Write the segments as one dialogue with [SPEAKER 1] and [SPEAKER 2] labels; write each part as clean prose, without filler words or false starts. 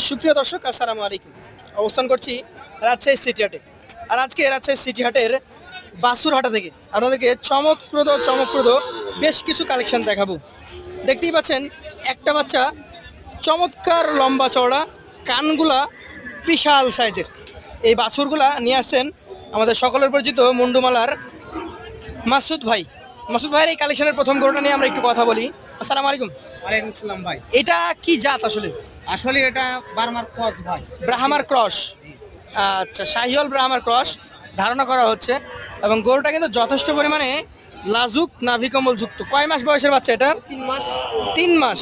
[SPEAKER 1] সুপ্রিয় দর্শক, আসসালামু আলাইকুম। অবস্থান করছি রাজশাহী সিটি হাটে। আর আজকে রাজশাহী সিটি হাটের বাসুরহাটা থেকে আপনাদেরকে চমকপ্রদ বেশ কিছু কালেকশন দেখাবো। দেখতেই পাচ্ছেন একটা বাচ্চা চমৎকার লম্বা চওড়া, কানগুলা বিশাল সাইজের। এই বাছুরগুলা নিয়ে আসছেন আমাদের সকলের পরিচিত মুন্ডুমালার মাসুদ ভাই। মাসুদ ভাইয়ের এই কালেকশনের প্রথম গরুটা নিয়ে আমরা একটু কথা বলি। আসসালামু আলাইকুম।
[SPEAKER 2] ওয়ালাইকুম আসসালাম ভাই।
[SPEAKER 1] এটা কি জাত আসলে?
[SPEAKER 2] আসলে এটা বার্মার ক্রস ভাই।
[SPEAKER 1] ব্রাহ্মার ক্রস। আচ্ছা, শাহিওয়াল ব্রাহ্মার ক্রস ধারণা করা হচ্ছে। এবং গরুটা কিন্তু যথেষ্ট পরিমাণে লাজুক নাভিকম্বল যুক্ত। কয় মাস বয়সের বাচ্চা এটা?
[SPEAKER 2] 3 মাস।
[SPEAKER 1] 3 মাস।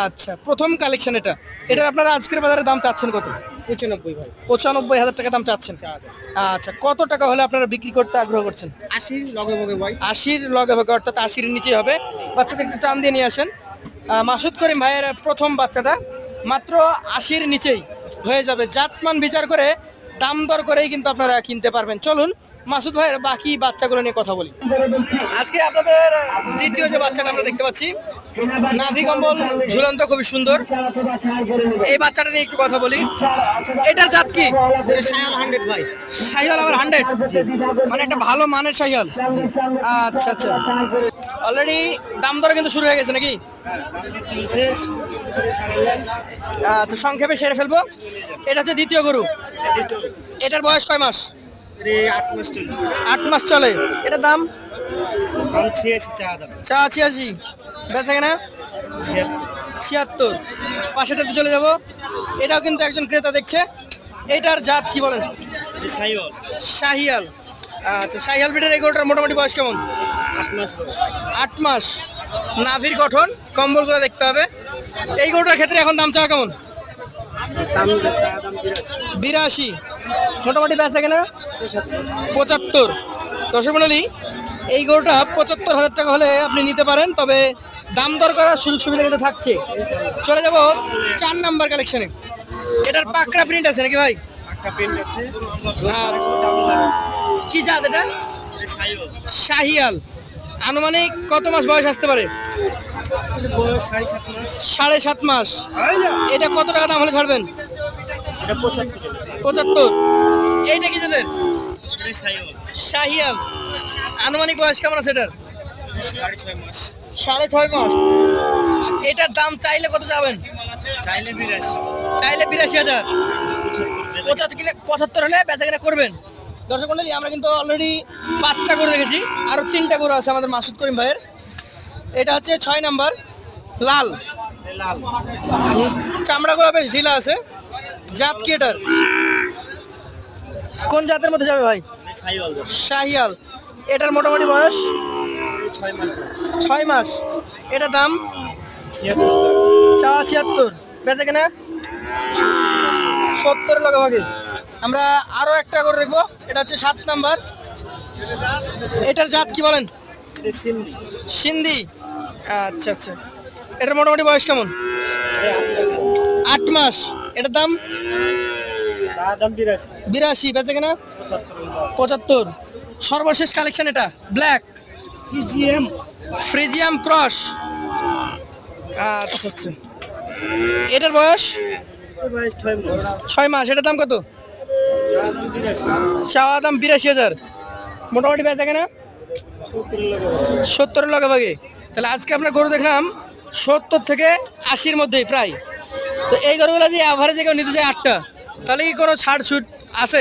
[SPEAKER 1] আচ্ছা, প্রথম কালেকশন এটা। এটার আপনারা আজকের বাজারে দাম চাচ্ছেন কত?
[SPEAKER 2] 95 ভাই।
[SPEAKER 1] 95,000 টাকা দাম চাচ্ছেন। আচ্ছা, কত টাকা হলে আপনারা বিক্রি করতে আগ্রহ করছেন?
[SPEAKER 2] 80 লগে বগে ভাই।
[SPEAKER 1] 80-র লগে ভাগে, অর্থাৎ 80-র নিচেই হবে। বাচ্চাটা একটু টান দিয়ে নিয়ে আসেন। মাসুদ করিম ভাইয়ের প্রথম বাচ্চাটা মাত্র 80-র নিচেই হয়ে যাবে। জাতমান বিচার করে দাম দর করেই কিন্তু আপনারা কিনতে পারবেন। চলুন মাসুদ ভাইয়ের বাকি বাচ্চাগুলো নিয়ে কথা বলি। আজকে আপনাদের দ্বিতীয় যে বাচ্চাটা আমরা দেখতে পাচ্ছি, নাভি কম্বল ঝুলন্ত, খুবই সুন্দর। এই বাচ্চাটা নিয়ে একটু কথা বলি। এটার জাত কি?
[SPEAKER 2] শায়াল 100 ভাই।
[SPEAKER 1] শাহিওয়াল আবার 100, মানে একটা ভালো মানের শাহিওয়াল। আচ্ছা আচ্ছা, অলরেডি দাম দর কিন্তু শুরু হয়ে গেছে নাকি? আচ্ছা, সংক্ষেপে সেরে ফেলবো। এটা হচ্ছে দ্বিতীয় গরু। এটার বয়স কয় মাস?
[SPEAKER 2] 8 মাস চলছে।
[SPEAKER 1] 8 মাস চলে। এটার দাম?
[SPEAKER 2] 86 চা দাম।
[SPEAKER 1] 86। বেচা কেনা? 76। পাশেটাতে চলে যাব। এটাও কিন্তু একজন ক্রেতা দেখছে। এটার জাত কি বলেন?
[SPEAKER 2] শায়াল
[SPEAKER 1] শাহিয়াল। আচ্ছা, শাহিয়াল ব্রিডের এই গরুটার মোটামুটি বয়স কেমন?
[SPEAKER 2] 8 মাস বয়স।
[SPEAKER 1] 8 মাস। নাভির গঠন, কম্বলগুলো দেখতে হবে। এই গরুটার ক্ষেত্রে এখন দাম চাওয়া কেমন?
[SPEAKER 2] দাম চা দাম
[SPEAKER 1] 82। মোটামুটি বেচা কেনা 75। দর্শক মণ্ডলী, এই গরুটা 75,000 টাকা হলে আপনি নিতে পারেন, তবে দাম দর করার সুযোগ সুবিধা কিন্তু থাকছে। চলে যাব 4 নাম্বার কালেকশনে। এটার পাকড়া প্রিন্ট আছে নাকি ভাই?
[SPEAKER 2] একটা পেন আছে।
[SPEAKER 1] আর কি জাত এটা?
[SPEAKER 2] শায়াল।
[SPEAKER 1] শাহিয়াল। আনুমানিক কত মাস বয়স আসতে পারে?
[SPEAKER 2] বয়স 7.5 মাস।
[SPEAKER 1] 7.5 মাস। এটা কত টাকা দাম হলে ছাড়বেন?
[SPEAKER 2] এটা 75।
[SPEAKER 1] 75। এইটা কি জাতের?
[SPEAKER 2] এটা শায়াল।
[SPEAKER 1] শাহিয়াল। আনুমানিক বয়স কেমন আছে এটার?
[SPEAKER 2] 6.5 মাস।
[SPEAKER 1] 6.5 মাস। এটার দাম চাইলে কত যাবেন?
[SPEAKER 2] চাইলে 82।
[SPEAKER 1] চাইলে 82,000। 75 হলে বেচা কেনা করবেন। দর্শক মণ্ডলী, আমরা কিন্তু অলরেডি 5টা গরু দেখেছি, আরো 3টা গরু আছে আমাদের মাসুদ করিম ভাইয়ের। এটা হচ্ছে 6 নাম্বার, লাল।
[SPEAKER 2] লাল।
[SPEAKER 1] চামড়াগুলো বেশ ঢিলা আছে। জাত কি এটার? কোন জাতের মধ্যে যাবে ভাই?
[SPEAKER 2] শায়াল।
[SPEAKER 1] শাহিয়াল। এটার মোটামুটি বয়স
[SPEAKER 2] 6 মাস বয়স।
[SPEAKER 1] 6 মাস। এটার দাম
[SPEAKER 2] 76।
[SPEAKER 1] 76। বেচা কেনা 70-এর লগে। আমরা আরো একটা করে দেখবো। এটা হচ্ছে 7 নাম্বার। এটার জাত কি বলেন?
[SPEAKER 2] এটা সিন্ধি।
[SPEAKER 1] সিন্ধি। আচ্ছা আচ্ছা, এটার মোটামুটি বয়স কেমন? 8 মাস। এটার দাম
[SPEAKER 2] চা দাম 82।
[SPEAKER 1] 82। বেচা কেনা 75। সর্বশেষ কালেকশন এটা, ব্ল্যাক
[SPEAKER 2] ফিজিএম।
[SPEAKER 1] ফ্রিজিয়াম ক্রস। আচ্ছা আচ্ছা, এটার বয়স
[SPEAKER 2] বয়স 6 মাস।
[SPEAKER 1] 6 মাস। এটার দাম কত?
[SPEAKER 2] চা দাম 82।
[SPEAKER 1] চাওয়া দাম 82,000। মোটামুটি বেচা কেনা 70-এর লগে। তাহলে আজকে আপনার গরু দেখলাম 70 থেকে 80-র মধ্যেই প্রায়। তো এই গরুগুলো যদি অ্যাভারেজে কেউ নিতে যায় 8টা, তাহলে কি কোনো ছাড় ছুট আছে?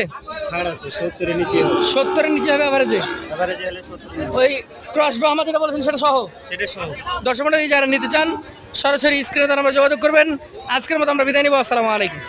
[SPEAKER 2] ছাড় আছে 70 এর নিচে।
[SPEAKER 1] 70-এর নিচে হবে অ্যাভারেজে।
[SPEAKER 2] এভারেজে হলে 70।
[SPEAKER 1] ওই ক্রস ব্রাহ্মা যেটা বলেছেন সেটা সহ।
[SPEAKER 2] সেটা সহ।
[SPEAKER 1] দর্শক মণ্ডলী, যারা নিতে চান সরাসরি স্ক্রিনে তার নাম্বার যোগাযোগ করবেন। আজকের মতো আমরা বিদায় নিব। আসসালামু আলাইকুম।